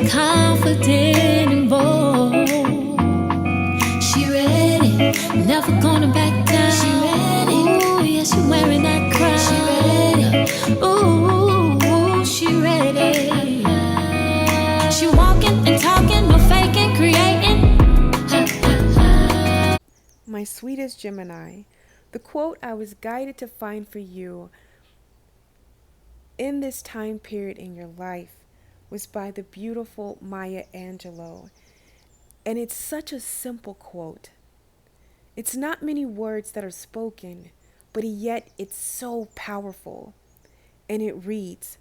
confident and bold. She ready, never gonna back down. She ready, ooh, yeah, she wearing that crown. She ready, ooh, she ready. She walking and talking, no faking, creating. My sweetest Gemini, the quote I was guided to find for you in this time period in your life was by the beautiful Maya Angelou. And it's such a simple quote. It's not many words that are spoken, but yet it's so powerful. And it reads,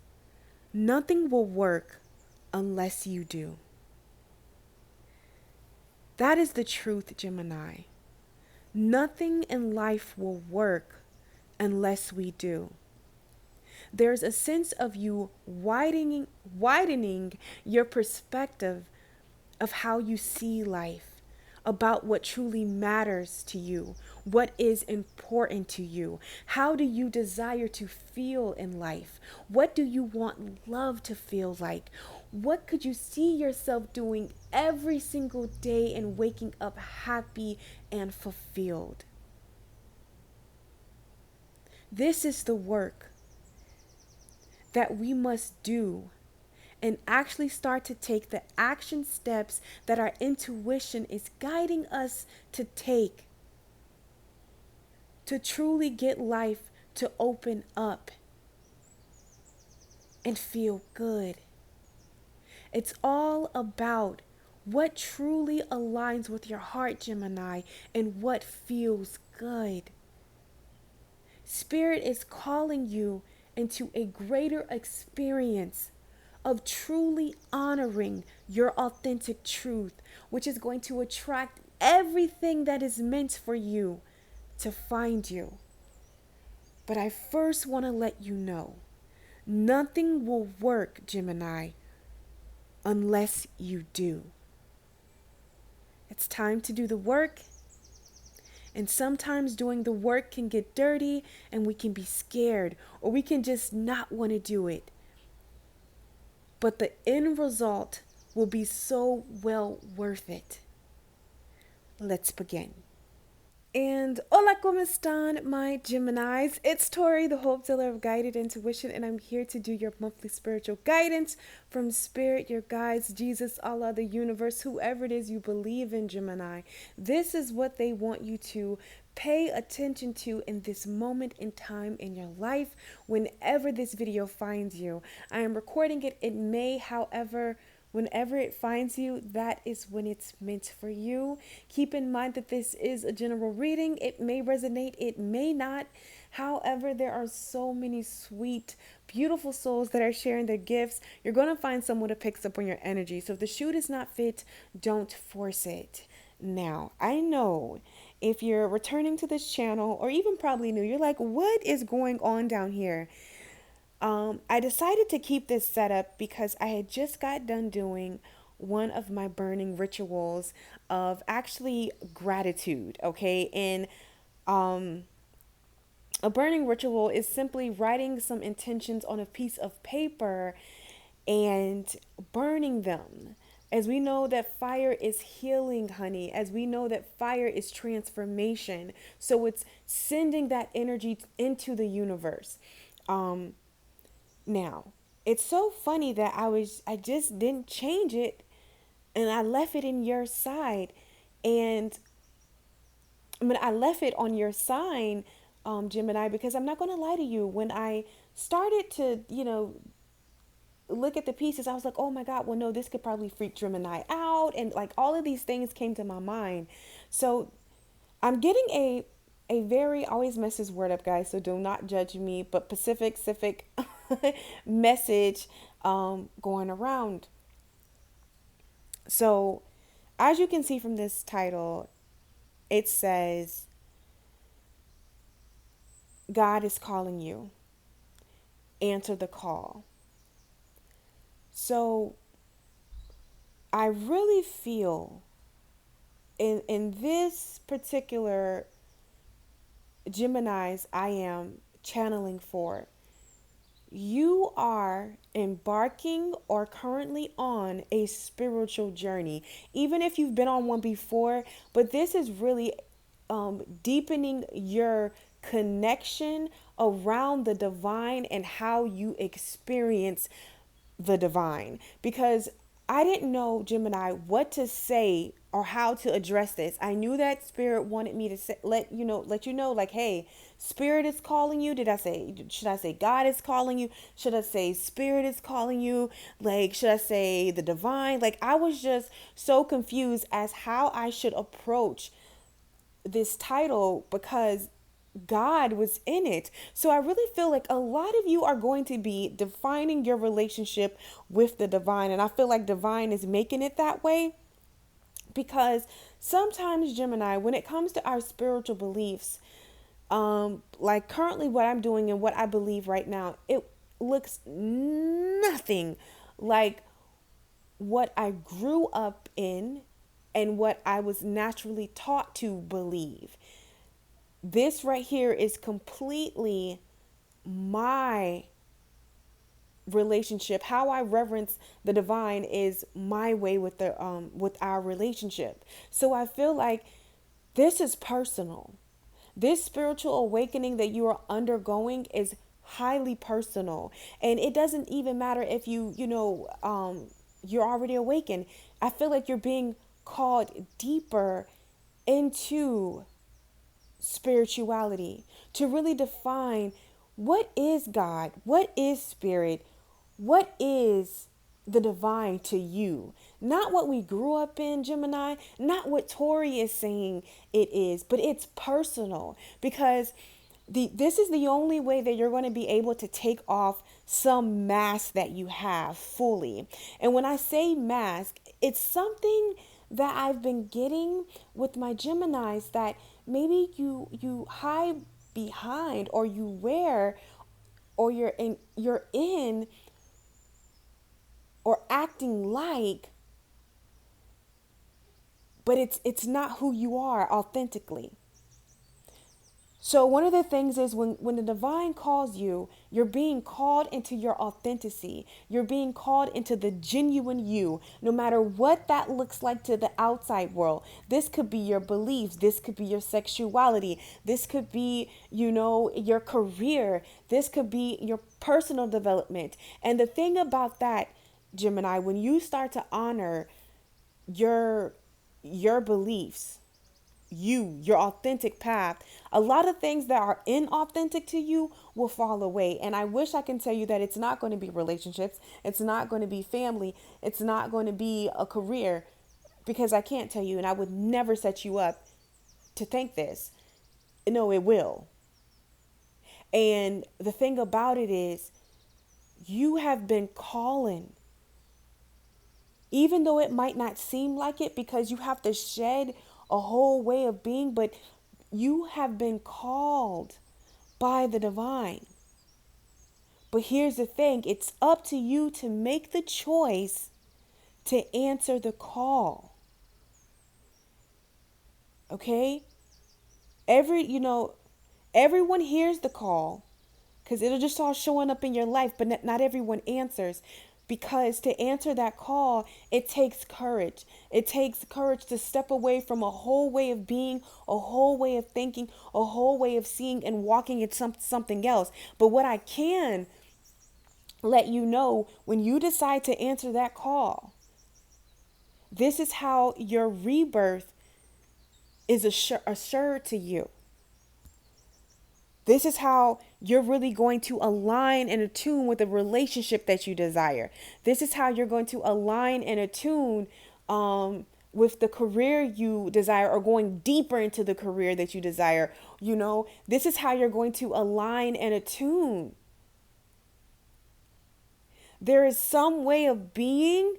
"Nothing will work unless you do." That is the truth, Gemini. Nothing in life will work unless we do. There's a sense of you widening your perspective of how you see life, about what truly matters to you, what is important to you. How do you desire to feel in life? What do you want love to feel like? What could you see yourself doing every single day and waking up happy and fulfilled? This is the work that we must do and actually start to take the action steps that our intuition is guiding us to take to truly get life to open up and feel good. It's all about what truly aligns with your heart, Gemini, and what feels good. Spirit is calling you into a greater experience of truly honoring your authentic truth, which is going to attract everything that is meant for you to find you. But I first want to let you know, nothing will work, Gemini, unless you do. It's time to do the work. And sometimes doing the work can get dirty and we can be scared, or we can just not want to do it. But the end result will be so well worth it. Let's begin. And hola, ¿cómo están, my Geminis? It's Tori, the Hope Dealer of Guided Intuition, and I'm here to do your monthly spiritual guidance from Spirit, your guides, Jesus, Allah, the universe, whoever it is you believe in, Gemini. This is what they want you to pay attention to in this moment in time in your life, whenever this video finds you. I am recording it. It may, however, whenever it finds you, that is when it's meant for you. Keep in mind that this is a general reading. It may resonate, it may not. However, there are so many sweet, beautiful souls that are sharing their gifts. You're going to find someone that picks up on your energy. So if the shoe does not fit, don't force it. Now, I know if you're returning to this channel, or even probably new, you're like, what is going on down here? I decided to keep this setup because I had just got done doing one of my burning rituals of actually gratitude, okay? And a burning ritual is simply writing some intentions on a piece of paper and burning them. As we know that fire is healing, honey, as we know that fire is transformation. So it's sending that energy into the universe. Now, it's so funny that I just didn't change it and I left it in your side. And I left it on your sign, Gemini, because I'm not going to lie to you. When I started to, look at the pieces, I was like, oh my God, well, no, this could probably freak Gemini out. And like all of these things came to my mind. So I'm getting a very, I always mess this word up, guys, so do not judge me, but Pacific message going around. So as you can see from this title, it says, God is calling you. Answer the call. So I really feel in this particular Geminis I am channeling for, You are embarking or currently on a spiritual journey, even if you've been on one before. But this is really deepening your connection around the divine and how you experience the divine. Because I didn't know, Gemini, what to say or how to address this. I knew that spirit wanted me to say, let you know, like, hey, spirit is calling you. Should I say God is calling you? Should I say spirit is calling you? Like, should I say the divine? Like, I was just so confused as how I should approach this title because God was in it. So I really feel like a lot of you are going to be defining your relationship with the divine. And I feel like divine is making it that way because sometimes, Gemini, when it comes to our spiritual beliefs, like currently what I'm doing and what I believe right now, it looks nothing like what I grew up in and what I was naturally taught to believe. This right here is completely my relationship. How I reverence the divine is my way with our relationship. So I feel like this is personal. This spiritual awakening that you are undergoing is highly personal, and it doesn't even matter if you're already awakened. I feel like you're being called deeper into spirituality to really define what is God, what is spirit, what is the divine to you. Not what we grew up in, Gemini, not what Tori is saying it is, but it's personal because this is the only way that you're going to be able to take off some mask that you have fully. And when I say mask, it's something that I've been getting with my Geminis that maybe you hide behind or you wear or you're in or acting like, but it's not who you are authentically. So one of the things is when the divine calls you, you're being called into your authenticity. You're being called into the genuine you, no matter what that looks like to the outside world. This could be your beliefs. This could be your sexuality. This could be, your career. This could be your personal development. And the thing about that, Gemini, when you start to honor your beliefs, your authentic path, a lot of things that are inauthentic to you will fall away. And I wish I can tell you that it's not going to be relationships, it's not going to be family, it's not going to be a career, because I can't tell you, and I would never set you up to think this. No, it will. And the thing about it is, you have been calling, even though it might not seem like it, because you have to shed a whole way of being, but you have been called by the divine. But here's the thing, it's up to you to make the choice to answer the call. Okay? Everyone hears the call because it'll just start showing up in your life, but not everyone answers. Because to answer that call, it takes courage. It takes courage to step away from a whole way of being, a whole way of thinking, a whole way of seeing and walking in something else. But what I can let you know, when you decide to answer that call, this is how your rebirth is assured to you. This is how you're really going to align and attune with the relationship that you desire. This is how you're going to align and attune with the career you desire, or going deeper into the career that you desire. This is how you're going to align and attune. There is some way of being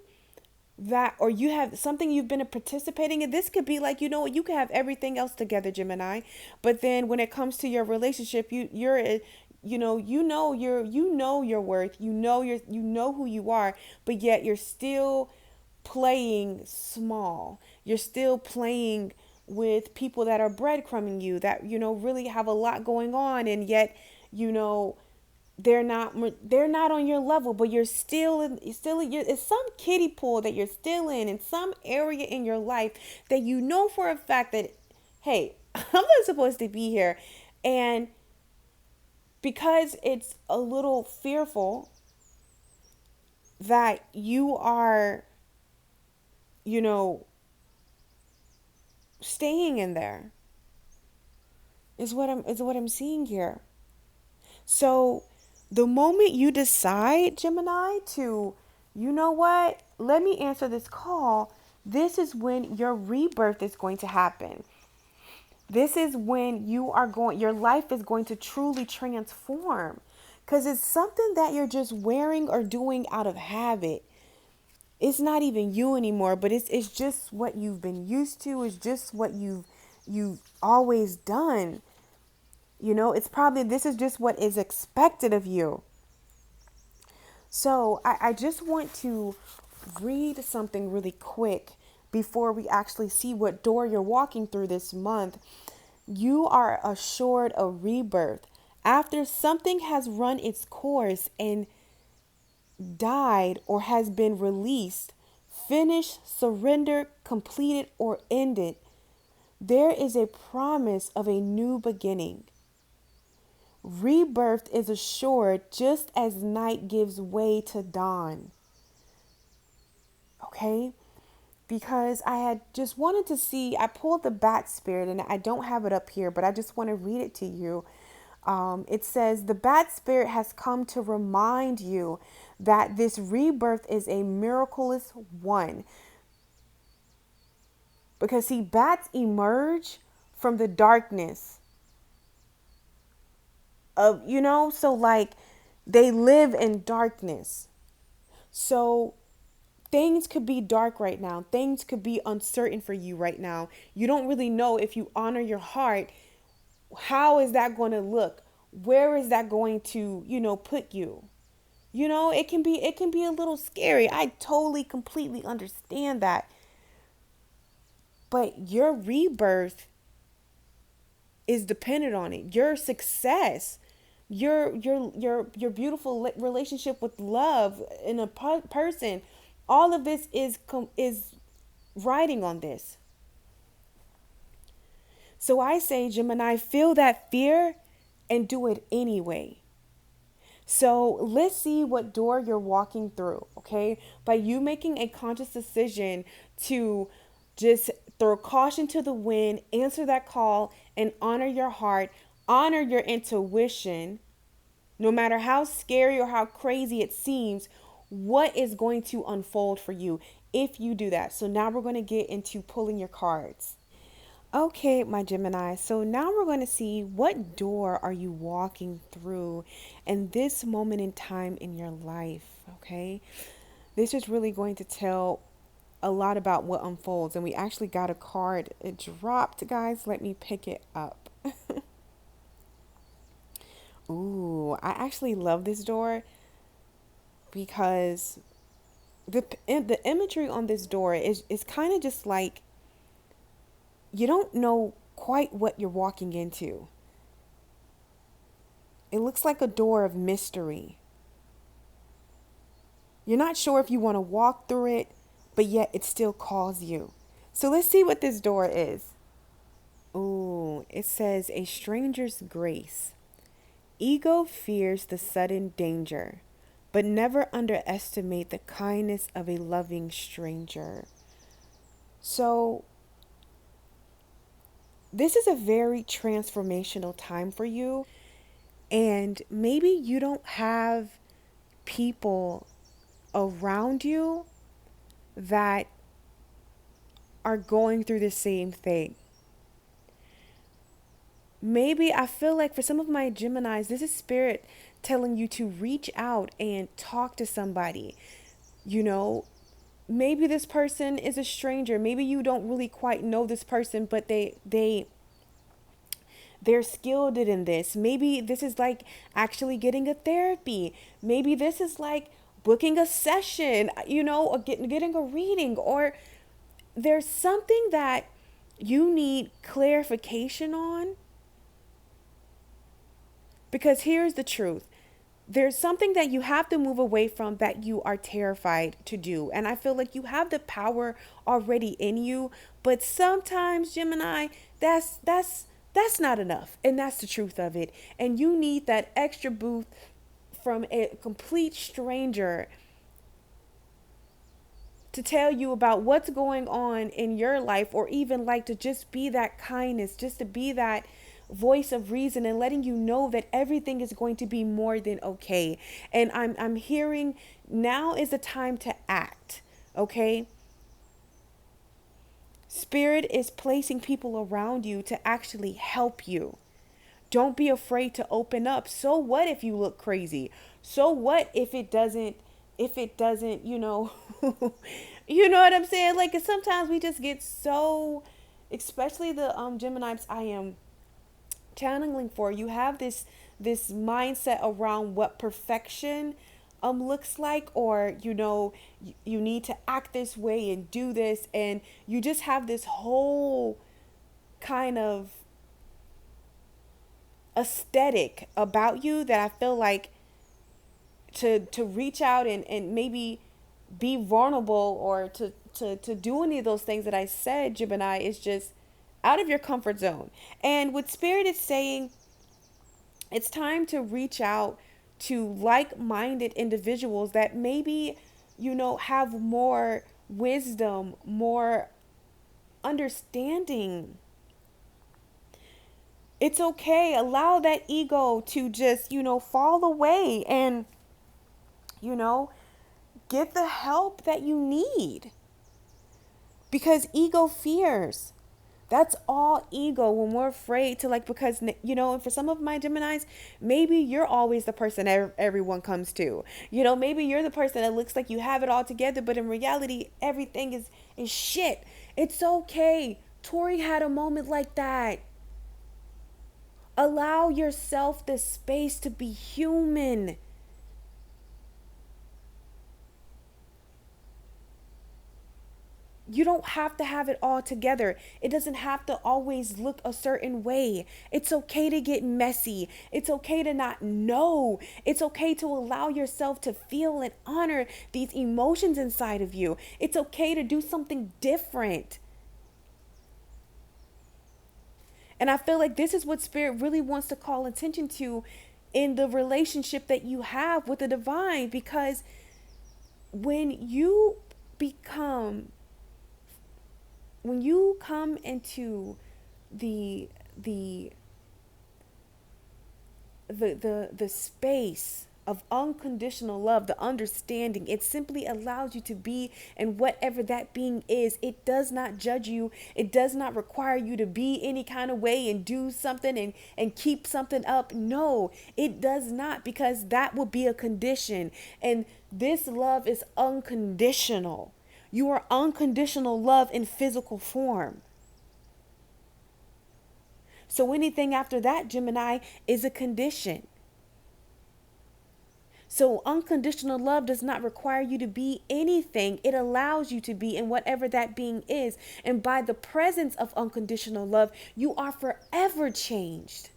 that, or you have something you've been participating in. This could be like, you could have everything else together, Gemini, but then when it comes to your relationship, your worth, you know who you are, but yet you're still playing small. You're still playing with people that are breadcrumbing you, that really have a lot going on, and yet they're not on your level, but it's some kiddie pool that you're still in some area in your life that you know for a fact that, hey, I'm not supposed to be here. And because it's a little fearful that you are, you know, staying in there is what I'm seeing here. So the moment you decide, Gemini, to, you know what, let me answer this call, this is when your rebirth is going to happen. This is when your life is going to truly transform. Because it's something that you're just wearing or doing out of habit. It's not even you anymore, but it's just what you've been used to. It's just what you've always done. This is just what is expected of you. So I just want to read something really quick before we actually see what door you're walking through this month. You are assured a rebirth. After something has run its course and died or has been released, finished, surrendered, completed, or ended, there is a promise of a new beginning. Rebirth is assured just as night gives way to dawn. Okay? Because I had just wanted to see, I pulled the bat spirit and I don't have it up here, but I just want to read it to you. It says, the bat spirit has come to remind you that this rebirth is a miraculous one. Because see, bats emerge from the darkness of, so like they live in darkness. So things could be dark right now. Things could be uncertain for you right now. You don't really know if you honor your heart. How is that going to look? Where is that going to, put you? It can be a little scary. I totally, completely understand that. But your rebirth is dependent on it. Your success, your beautiful relationship with love in a person, all of this is riding on this. So I say, Gemini, feel that fear and do it anyway. So let's see what door you're walking through, okay? By you making a conscious decision to just throw caution to the wind, answer that call, and honor your heart, honor your intuition, no matter how scary or how crazy it seems, what is going to unfold for you if you do that. So now we're going to get into pulling your cards. Okay, my Gemini, so now we're going to see what door are you walking through in this moment in time in your life, okay? This is really going to tell a lot about what unfolds, and we actually got a card. It dropped, guys. Let me pick it up. Ooh, I actually love this door because the imagery on this door is kind of just like, you don't know quite what you're walking into. It looks like a door of mystery. You're not sure if you want to walk through it, but yet it still calls you. So let's see what this door is. Ooh, it says a stranger's grace. Ego fears the sudden danger, but never underestimate the kindness of a loving stranger. So this is a very transformational time for you. And maybe you don't have people around you that are going through the same thing. Maybe I feel like for some of my Geminis, this is spirit telling you to reach out and talk to somebody. Maybe this person is a stranger. Maybe you don't really quite know this person, but they're skilled in this. Maybe this is like actually getting a therapy. Maybe this is like booking a session, or getting a reading, or there's something that you need clarification on. Because here's the truth. there's something that you have to move away from that you are terrified to do. And I feel like you have the power already in you, but sometimes, Gemini, that's not enough. And that's the truth of it. And you need that extra boost from a complete stranger to tell you about what's going on in your life, or even like to just be that kindness, just to be that voice of reason and letting you know that everything is going to be more than okay. And I'm hearing now is the time to act, okay? Spirit is placing people around you to actually help you. Don't be afraid to open up. So what if you look crazy? So what if it doesn't, you know what I'm saying? Like, 'cause sometimes we just get so, especially the Geminis I am channeling for, you have this mindset around what perfection looks like, or you need to act this way and do this, and you just have this whole kind of aesthetic about you that I feel like to reach out and maybe be vulnerable, or to do any of those things that I said, Gemini, is just out of your comfort zone. And what Spirit is saying, it's time to reach out to like-minded individuals that maybe, have more wisdom, more understanding. It's okay. Allow that ego to just, fall away, and, you know, get the help that you need. Because ego fears. That's all ego when we're afraid to, like, because, and for some of my Geminis, maybe you're always the person everyone comes to. Maybe you're the person that looks like you have it all together, but in reality, everything is shit. It's okay. Tori had a moment like that. Allow yourself the space to be human. You don't have to have it all together. It doesn't have to always look a certain way. It's okay to get messy. It's okay to not know. It's okay to allow yourself to feel and honor these emotions inside of you. It's okay to do something different. And I feel like this is what Spirit really wants to call attention to in the relationship that you have with the divine, because when you come into the space of unconditional love, the understanding, it simply allows you to be in whatever that being is. It does not judge you. It does not require you to be any kind of way and do something and keep something up. No, it does not, because that will be a condition. And this love is unconditional. You are unconditional love in physical form. So anything after that, Gemini, is a condition. So unconditional love does not require you to be anything. It allows you to be in whatever that being is. And by the presence of unconditional love, you are forever changed.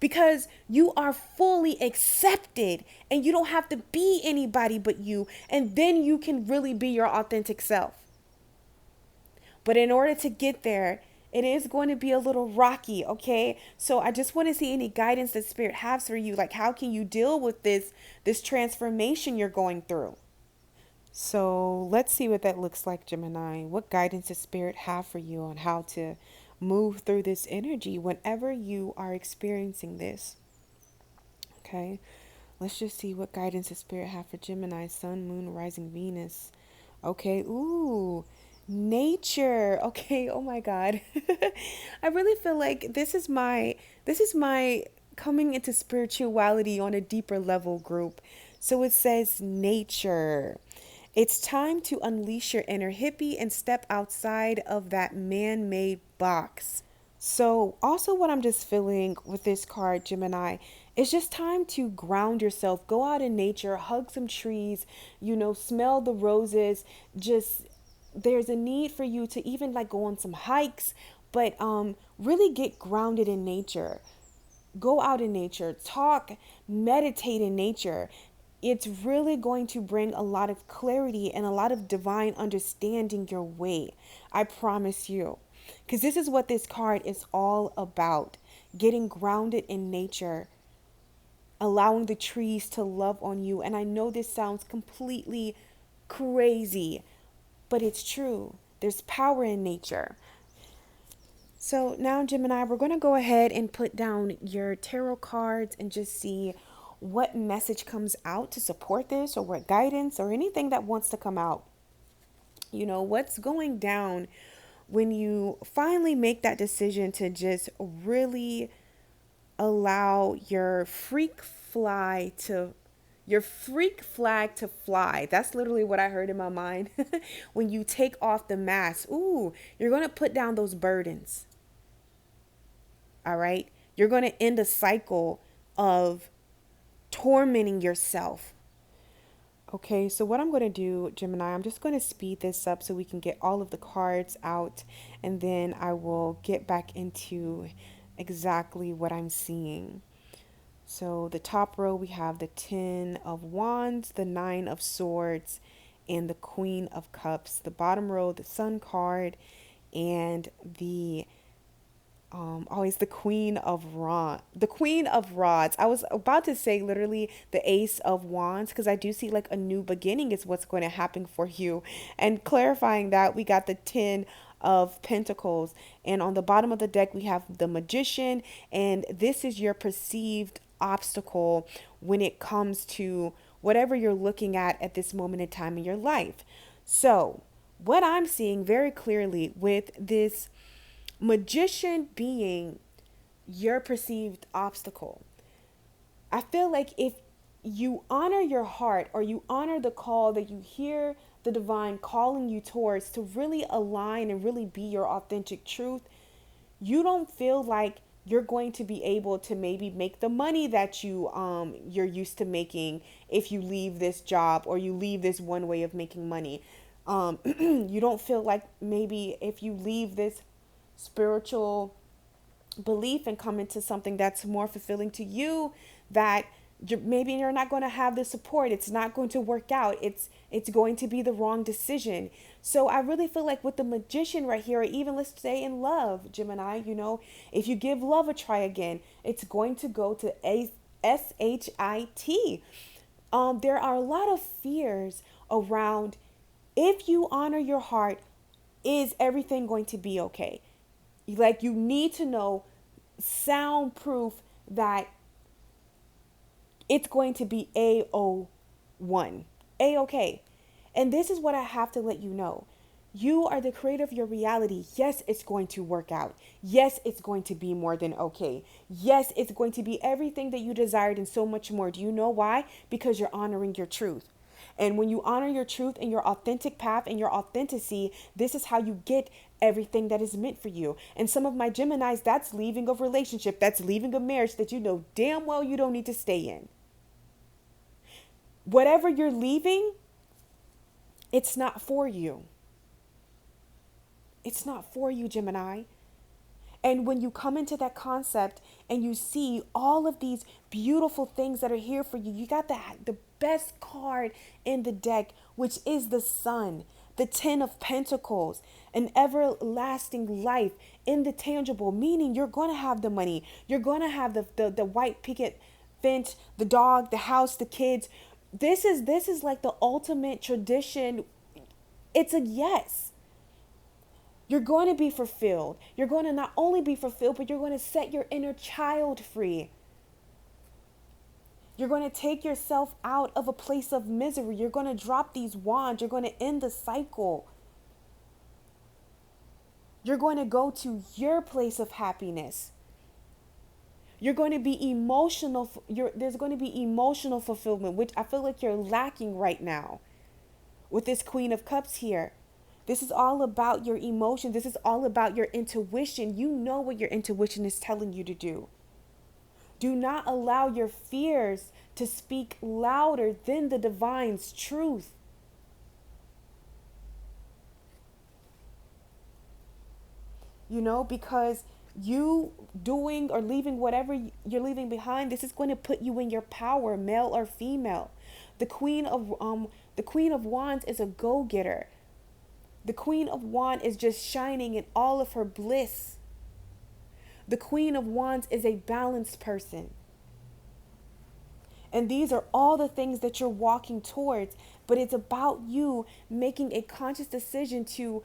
Because you are fully accepted, and you don't have to be anybody but you. And then you can really be your authentic self. But in order to get there, it is going to be a little rocky, okay? So I just want to see any guidance that Spirit has for you. Like, how can you deal with this transformation you're going through? So let's see what that looks like, Gemini. What guidance does Spirit have for you on how to move through this energy whenever you are experiencing this? Okay, let's just see what guidance does Spirit have for Gemini, Sun, Moon, Rising, Venus. Okay, ooh, nature. Okay, oh my God. I really feel like this is my coming into spirituality on a deeper level group. So it says nature. It's time to unleash your inner hippie and step outside of that man-made box. So also what I'm just feeling with this card, Gemini, it's just time to ground yourself. Go out in nature, hug some trees, smell the roses. Just, there's a need for you to even like go on some hikes, but really get grounded in nature. Go out in nature, talk, meditate in nature. It's really going to bring a lot of clarity and a lot of divine understanding your way. I promise you. Because this is what this card is all about: getting grounded in nature, allowing the trees to love on you. And I know this sounds completely crazy, but it's true. There's power in nature. So now, Gemini, we're going to go ahead and put down your tarot cards and just see what message comes out to support this, or what guidance or anything that wants to come out. You know, what's going down when you finally make that decision to just really allow your freak flag to fly. That's literally what I heard in my mind. When you take off the mask, ooh, you're going to put down those burdens. All right? You're going to end a cycle of tormenting yourself. Okay, so what I'm going to do, Gemini, I'm just going to speed this up so we can get all of the cards out, and then I will get back into exactly what I'm seeing. So the top row, we have the 10 of Wands, the 9 of Swords, and the Queen of Cups. The bottom row, the Sun card, and the always the Queen of Rods. I was about to say literally the Ace of Wands, because I do see like a new beginning is what's going to happen for you. And clarifying that, we got the 10 of Pentacles, and on the bottom of the deck we have the Magician, and this is your perceived obstacle when it comes to whatever you're looking at this moment in time in your life. So what I'm seeing very clearly with this Magician being your perceived obstacle, I feel like if you honor your heart, or you honor the call that you hear the divine calling you towards, to really align and really be your authentic truth, you don't feel like you're going to be able to maybe make the money that you're used to making if you leave this job, or you leave this one way of making money. You don't feel like maybe if you leave this spiritual belief and come into something that's more fulfilling to you, that maybe you're not going to have the support. It's not going to work out. It's going to be the wrong decision. So I really feel like with the Magician right here, or even let's say in love, Gemini, you know, if you give love a try again, it's going to go to SHIT. There are a lot of fears around, if you honor your heart, is everything going to be okay? Like, you need to know soundproof that it's going to be A-O-1. A-okay. And this is what I have to let you know. You are the creator of your reality. Yes, it's going to work out. Yes, it's going to be more than okay. Yes, it's going to be everything that you desired and so much more. Do you know why? Because you're honoring your truth. And when you honor your truth and your authentic path and your authenticity, this is how you get everything that is meant for you. And some of my Geminis, that's leaving a relationship, that's leaving a marriage that you know damn well you don't need to stay in. Whatever you're leaving, it's not for you. It's not for you, Gemini. And when you come into that concept and you see all of these beautiful things that are here for you, you got the best card in the deck, which is the Sun, the 10 of Pentacles, an everlasting life in the tangible, meaning you're going to have the money. You're going to have the white picket fence, the dog, the house, the kids. This is like the ultimate tradition. It's a yes. You're going to be fulfilled. You're going to not only be fulfilled, but you're going to set your inner child free. You're going to take yourself out of a place of misery. You're going to drop these wands. You're going to end the cycle. You're going to go to your place of happiness. You're going to be emotional. There's going to be emotional fulfillment, which I feel like you're lacking right now with this Queen of Cups here. This is all about your emotion. This is all about your intuition. You know what your intuition is telling you to do. Do not allow your fears to speak louder than the divine's truth. You know, because You doing or leaving whatever you're leaving behind, this is going to put you in your power, male or female. The Queen of Wands is a go-getter. The Queen of Wands is just shining in all of her bliss. The Queen of Wands is a balanced person. And these are all the things that you're walking towards. But it's about you making a conscious decision to,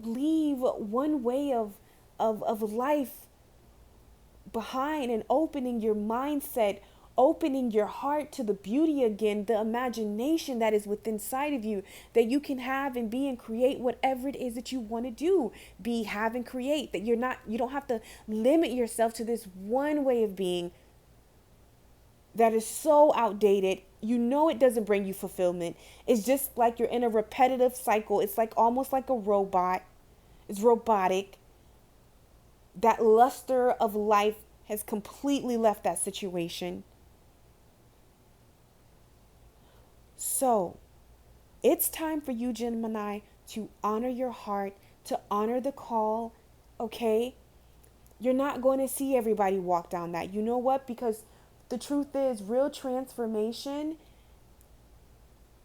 leave one way of life behind and opening your mindset, opening your heart to the beauty again, the imagination that is within inside of you, that you can have and be and create whatever it is that you want to do. Be, have, and create. That you don't have to limit yourself to this one way of being that is so outdated. It doesn't bring you fulfillment. It's just like you're in a repetitive cycle. It's like almost like a robot. It's robotic. That luster of life has completely left that situation. So it's time for you, Gemini, to honor your heart, to honor the call, okay? You're not going to see everybody walk down that. You know what? Because the truth is, real transformation,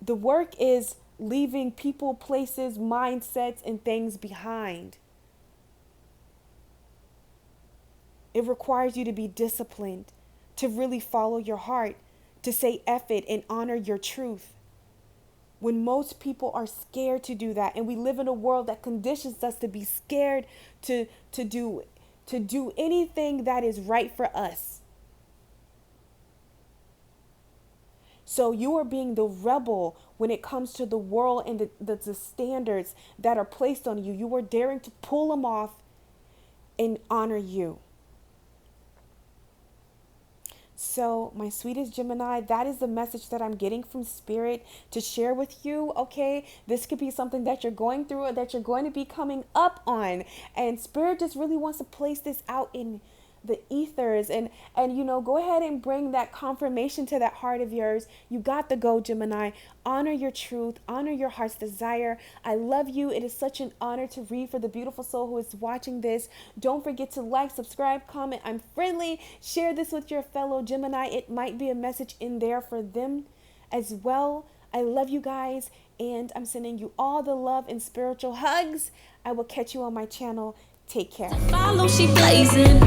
the work is leaving people, places, mindsets, and things behind. It requires you to be disciplined, to really follow your heart, to say F it and honor your truth. When most people are scared to do that, and we live in a world that conditions us to be scared to do anything that is right for us. So you are being the rebel when it comes to the world and the standards that are placed on you. You are daring to pull them off and honor you. So, my sweetest Gemini, that is the message that I'm getting from Spirit to share with you, okay? This could be something that you're going through or that you're going to be coming up on. And Spirit just really wants to place this out in the ethers and go ahead and bring that confirmation to that heart of yours. You got to go, Gemini. Honor your truth, honor your heart's desire. I love you. It is such an honor to read for the beautiful soul who is watching this. Don't forget to like, subscribe, comment. I'm friendly. Share this with your fellow Gemini. It might be a message in there for them as well. I love you guys, and I'm sending you all the love and spiritual hugs. I will catch you on my channel. Take care. Follow, she blazing.